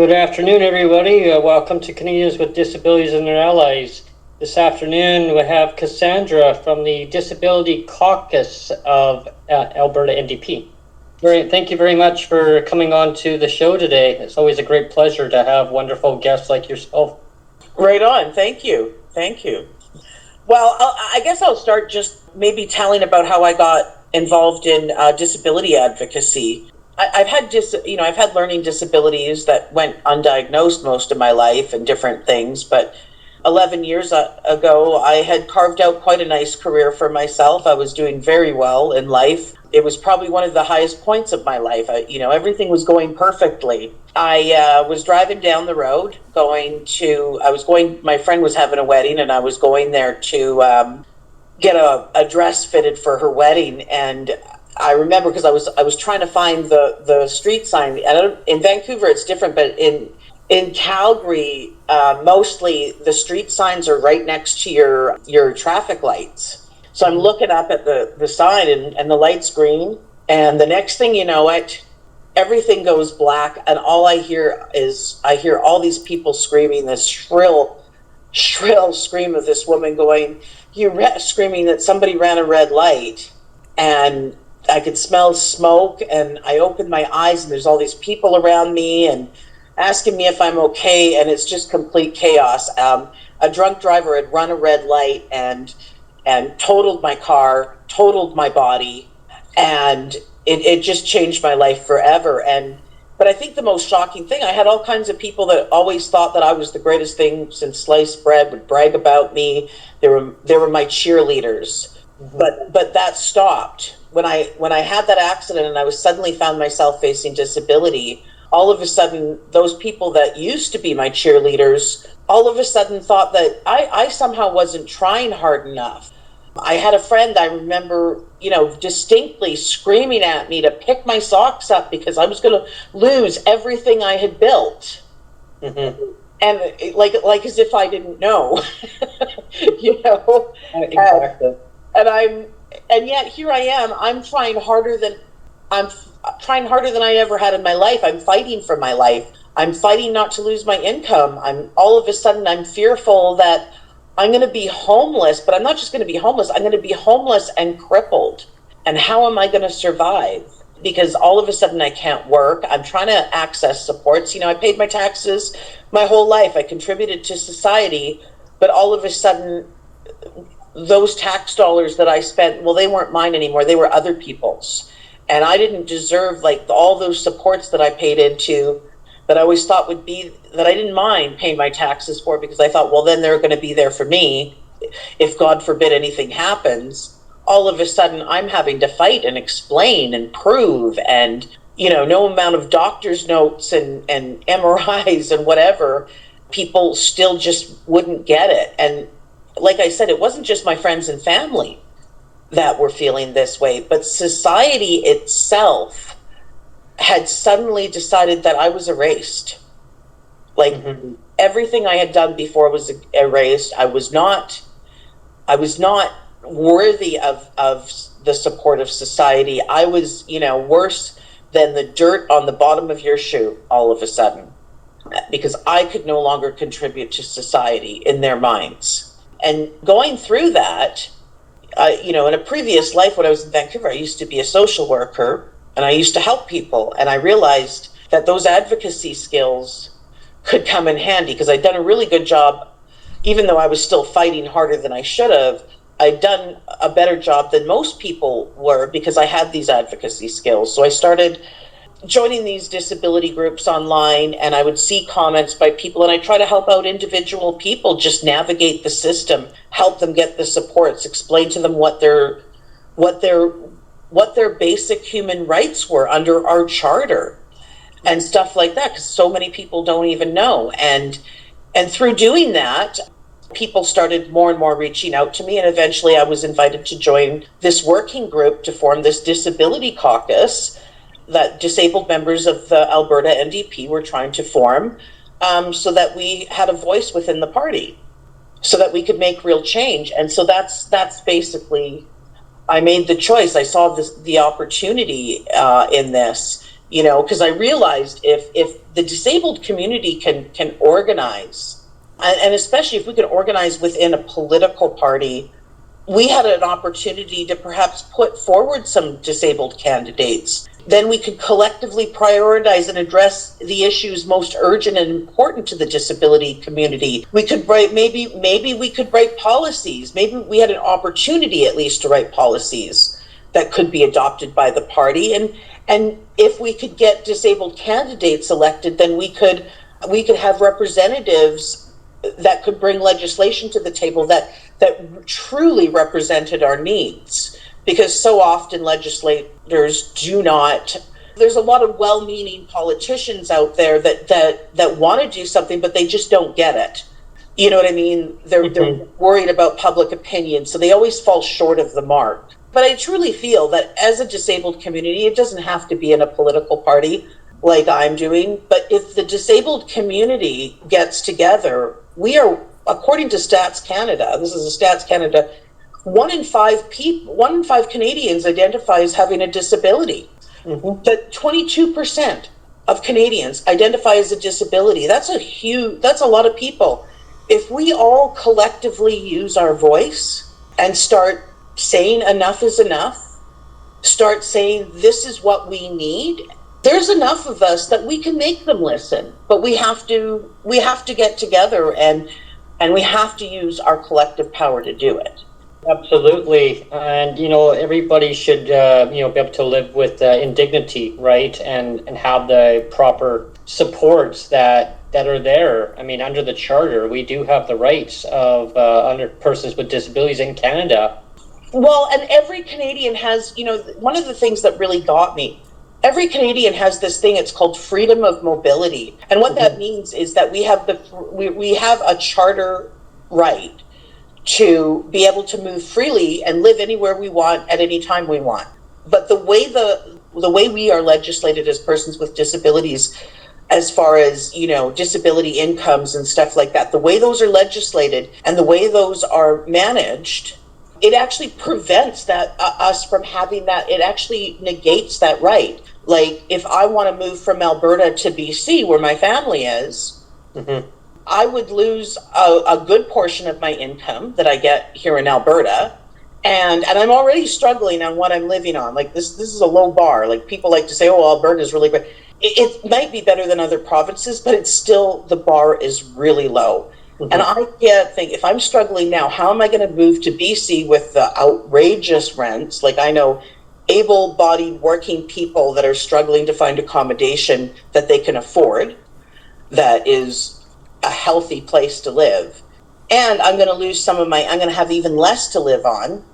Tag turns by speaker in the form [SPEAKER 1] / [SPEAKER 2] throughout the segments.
[SPEAKER 1] Good afternoon, everybody. Welcome to Canadians with Disabilities and their Allies. This afternoon, we have Cassandra from the Disability Caucus of Alberta NDP. Thank you very much for coming on to the show today. It's always a great pleasure to have wonderful guests like yourself.
[SPEAKER 2] Right on. Thank you. Thank you. Well, I guess I'll start just maybe telling about how I got involved in disability advocacy. I've had learning disabilities that went undiagnosed most of my life and different things, but 11 years ago, I had carved out quite a nice career for myself. I was doing very well in life. It was probably one of the highest points of my life. Everything was going perfectly. I was driving down the road my friend was having a wedding, and I was going there to get a dress fitted for her wedding. And I remember because I was trying to find the street sign. In Vancouver, it's different, but in Calgary, mostly the street signs are right next to your traffic lights. So I'm looking up at the sign and the light's green. And the next thing you know everything goes black. And all I hear all these people screaming this shrill scream of this woman screaming that somebody ran a red light. And I could smell smoke, and I opened my eyes, and there's all these people around me and asking me if I'm okay, and it's just complete chaos. A drunk driver had run a red light and totaled my car, totaled my body, and it just changed my life forever. But I think the most shocking thing, I had all kinds of people that always thought that I was the greatest thing since sliced bread, would brag about me. They were my cheerleaders. But that stopped. When I had that accident and I was suddenly found myself facing disability, all of a sudden, those people that used to be my cheerleaders, all of a sudden thought that I somehow wasn't trying hard enough. I had a friend, I remember, distinctly screaming at me to pick my socks up because I was going to lose everything I had built. Mm-hmm. And like as if I didn't know,
[SPEAKER 1] Exactly.
[SPEAKER 2] And yet here I am. I'm trying harder than I ever had in my life. I'm fighting for my life. I'm fighting not to lose my income. All of a sudden I'm fearful that I'm going to be homeless, but I'm not just going to be homeless. I'm going to be homeless and crippled. And how am I going to survive? Because all of a sudden I can't work. I'm trying to access supports. I paid my taxes my whole life. I contributed to society, but all of a sudden those tax dollars that I spent, well, they weren't mine anymore. They were other people's. And I didn't deserve all those supports that I paid into, that I always thought would be, that I didn't mind paying my taxes for, because I thought, well, then they're going to be there for me if, God forbid, anything happens. All of a sudden, I'm having to fight and explain and prove, and, no amount of doctor's notes and MRIs and whatever, people still just wouldn't get it. And like I said, it wasn't just my friends and family that were feeling this way, but society itself had suddenly decided that I was erased. Mm-hmm. Everything I had done before was erased. I was not worthy of the support of society. I was, worse than the dirt on the bottom of your shoe all of a sudden, because I could no longer contribute to society in their minds. And going through that, in a previous life when I was in Vancouver, I used to be a social worker, and I used to help people. And I realized that those advocacy skills could come in handy, because I'd done a really good job. Even though I was still fighting harder than I should have, I'd done a better job than most people were, because I had these advocacy skills. So I started joining these disability groups online, and I would see comments by people, and I try to help out individual people just navigate the system, help them get the supports, explain to them what their basic human rights were under our charter and stuff like that, because so many people don't even know. And through doing that, people started more and more reaching out to me, and eventually I was invited to join this working group to form this disability caucus that disabled members of the Alberta NDP were trying to form, so that we had a voice within the party, so that we could make real change. And so that's basically, I made the choice. I saw the opportunity in this, because I realized if the disabled community can organize, and especially if we can organize within a political party, we had an opportunity to perhaps put forward some disabled candidates. Then we could collectively prioritize and address the issues most urgent and important to the disability community. We could write, maybe we could write policies. Maybe we had an opportunity at least to write policies that could be adopted by the party. And if we could get disabled candidates elected, then we could have representatives that could bring legislation to the table that truly represented our needs. Because so often legislators do not. There's a lot of well-meaning politicians out there that want to do something, but they just don't get it. You know what I mean? They're worried about public opinion, so they always fall short of the mark. But I truly feel that as a disabled community, it doesn't have to be in a political party like I'm doing, but if the disabled community gets together, we are, according to Stats Canada, this is a Stats Canada, 1 in 5 Canadians identify as having a disability. But 22% of Canadians identify as a disability. That's a lot of people. If we all collectively use our voice and start saying enough is enough, start saying this is what we need, there's enough of us that we can make them listen. But we have to get together and we have to use our collective power to do it.
[SPEAKER 1] Absolutely. And, everybody should, be able to live with indignity, right? And have the proper supports that are there. I mean, under the Charter, we do have the rights of under persons with disabilities in Canada.
[SPEAKER 2] Well, and every Canadian has, one of the things that really got me, every Canadian has this thing, it's called freedom of mobility. And what that means is that we have a charter right to be able to move freely and live anywhere we want at any time we want. But the way we are legislated as persons with disabilities, as far as, disability incomes and stuff like that, the way those are legislated and the way those are managed, it actually prevents that us from having that. It actually negates that right. Like, if I want to move from Alberta to BC, where my family is, I would lose a good portion of my income that I get here in Alberta. And I'm already struggling on what I'm living on. Like, this is a low bar. Like, people like to say, oh, Alberta is really great. It might be better than other provinces, but it's still, the bar is really low. And I can't think, if I'm struggling now, how am I going to move to BC with the outrageous rents? Like, I know able-bodied working people that are struggling to find accommodation that they can afford, that is a healthy place to live. And I'm going to lose I'm going to have even less to live on,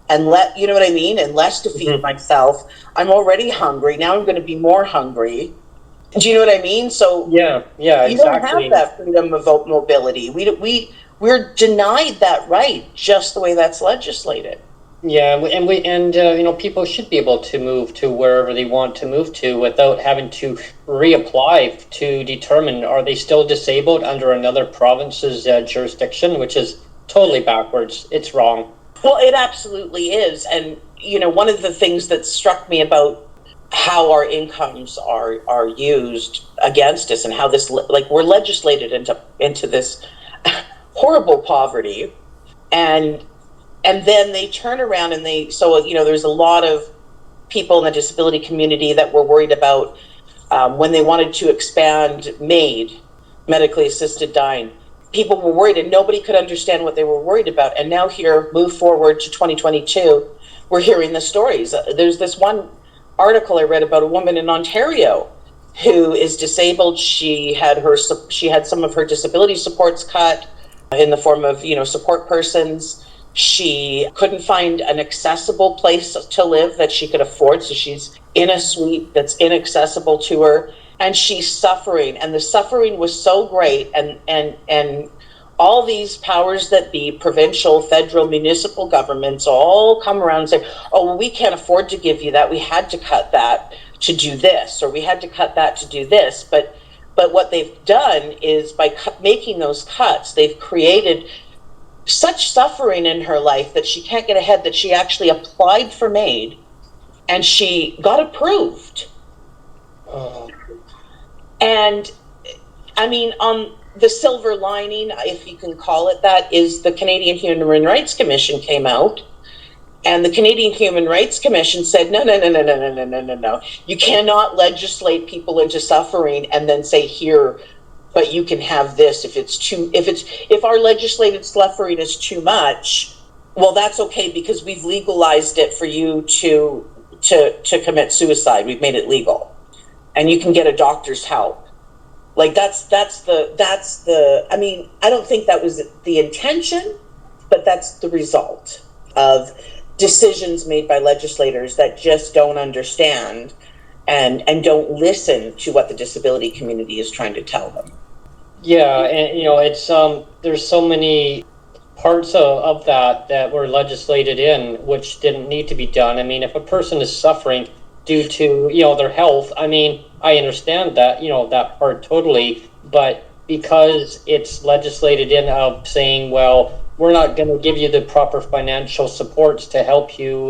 [SPEAKER 2] and you know what I mean? And less to feed myself. I'm already hungry. Now I'm going to be more hungry. Do you know what I mean? So
[SPEAKER 1] yeah, exactly.
[SPEAKER 2] You don't have that freedom of mobility. We're denied that right just the way that's legislated.
[SPEAKER 1] Yeah, and people should be able to move to wherever they want to move to without having to reapply to determine, are they still disabled under another province's jurisdiction, which is totally backwards. It's wrong.
[SPEAKER 2] Well, it absolutely is. And, one of the things that struck me about how our incomes are used against us, and how this, like, we're legislated into this horrible poverty, and then they turn around and there's a lot of people in the disability community that were worried about when they wanted to expand MAID, medically assisted dying. People were worried and nobody could understand what they were worried about. And now move forward to 2022, we're hearing the stories. There's this one article I read about a woman in Ontario who is disabled. She had some of her disability supports cut in the form of, support persons. She couldn't find an accessible place to live that she could afford, so she's in a suite that's inaccessible to her, and she's suffering. And the suffering was so great, and all these powers that be, provincial, federal, municipal governments, all come around and say, oh, well, we can't afford to give you that. We had to cut that to do this, or we had to cut that to do this. But what they've done is, by making those cuts, they've created such suffering in her life that she can't get ahead, that she actually applied for MAID and she got approved.
[SPEAKER 1] Oh,
[SPEAKER 2] And I mean, on the silver lining, if you can call it that, is the Canadian Human Rights Commission came out, and the Canadian Human Rights Commission said, no, no, no, no, no, no, no, no, no, no. You cannot legislate people into suffering and then say, here, but you can have this if our legislated suffering is too much, well, that's okay, because we've legalized it for you to commit suicide. We've made it legal, and you can get a doctor's help. Like that's the I mean, I don't think that was the intention, but that's the result of decisions made by legislators that just don't understand and don't listen to what the disability community is trying to tell them.
[SPEAKER 1] yeah, and it's there's so many parts of that were legislated in which didn't need to be done. I mean, if a person is suffering due to their health, I mean, I understand that that part totally, but because it's legislated in of saying, well, we're not going to give you the proper financial supports to help you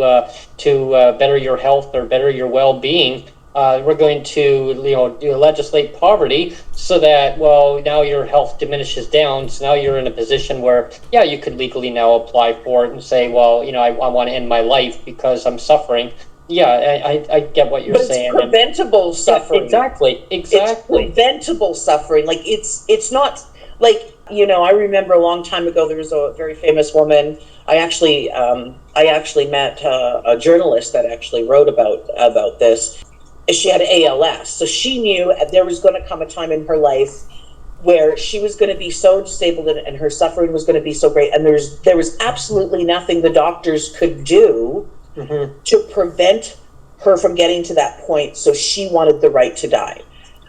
[SPEAKER 1] to better your health or better your well-being. We're going to legislate poverty so that, well, now your health diminishes down, so now you're in a position where, yeah, you could legally now apply for it and say, well, I want to end my life because I'm suffering. Yeah, I get what you're saying.
[SPEAKER 2] But it's preventable suffering.
[SPEAKER 1] Exactly.
[SPEAKER 2] It's preventable suffering. Like it's not like, I remember a long time ago, there was a very famous woman. I actually met a journalist that actually wrote about this. She had ALS, so she knew there was going to come a time in her life where she was going to be so disabled and her suffering was going to be so great, and there was absolutely nothing the doctors could do to prevent her from getting to that point. So she wanted the right to die.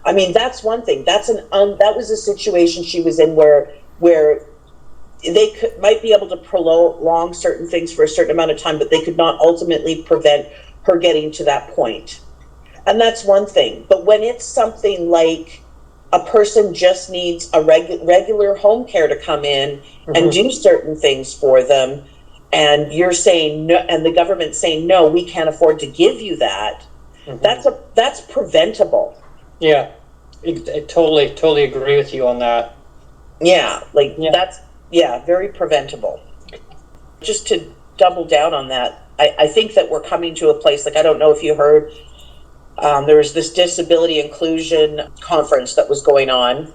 [SPEAKER 2] I mean, that's one thing. That was a situation she was in where they might be able to prolong certain things for a certain amount of time, but they could not ultimately prevent her getting to that point. And that's one thing. But when it's something like a person just needs a regular home care to come in and do certain things for them, and you're saying no, and the government's saying, no, we can't afford to give you that, that's preventable.
[SPEAKER 1] Yeah, I totally agree with you on that.
[SPEAKER 2] Yeah, that's very preventable. Just to double down on that, I think that we're coming to a place, like, I don't know if you heard, there was this disability inclusion conference that was going on,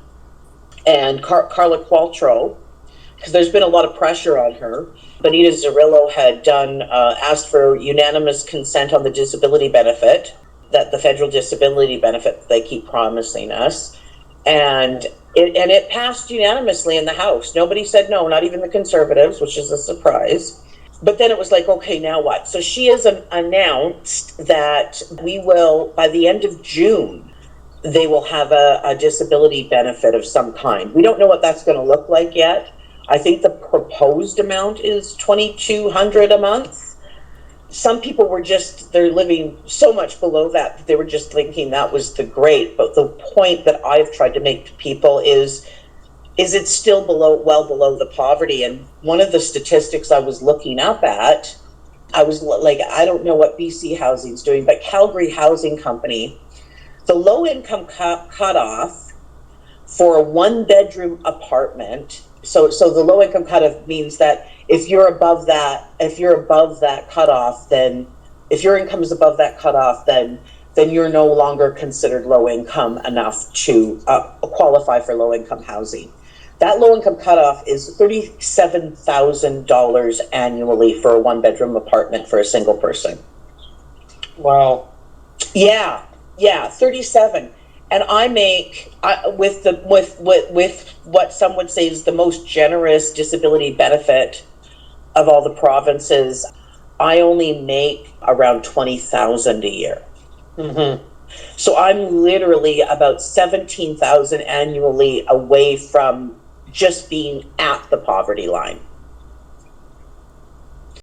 [SPEAKER 2] and Carla Qualtrough, because there's been a lot of pressure on her, Benita Zarrillo had asked for unanimous consent on the disability benefit, that the federal disability benefit that they keep promising us, and it passed unanimously in the House. Nobody said no, not even the Conservatives, which is a surprise. But then it was like, okay, now what? So she has announced that we will, by the end of June, they will have a disability benefit of some kind. We don't know what that's going to look like yet. I think the proposed amount is $2,200 a month. Some people they're living so much below that they were just thinking that was the great. But the point that I've tried to make to people is it's still well below the poverty. And one of the statistics I was looking up at, I was like, I don't know what BC Housing's doing, but Calgary Housing Company, the low income cutoff for a 1-bedroom apartment. So the low income cutoff means that if you're above that cutoff, then if your income is above that cutoff, then you're no longer considered low income enough to qualify for low income housing. That low income cutoff is $37,000 annually for a 1-bedroom apartment for a single person.
[SPEAKER 1] Wow.
[SPEAKER 2] Yeah, 37. And I make with what some would say is the most generous disability benefit of all the provinces, I only make around $20,000 a year. So I'm literally about $17,000 annually away from just being at the poverty line.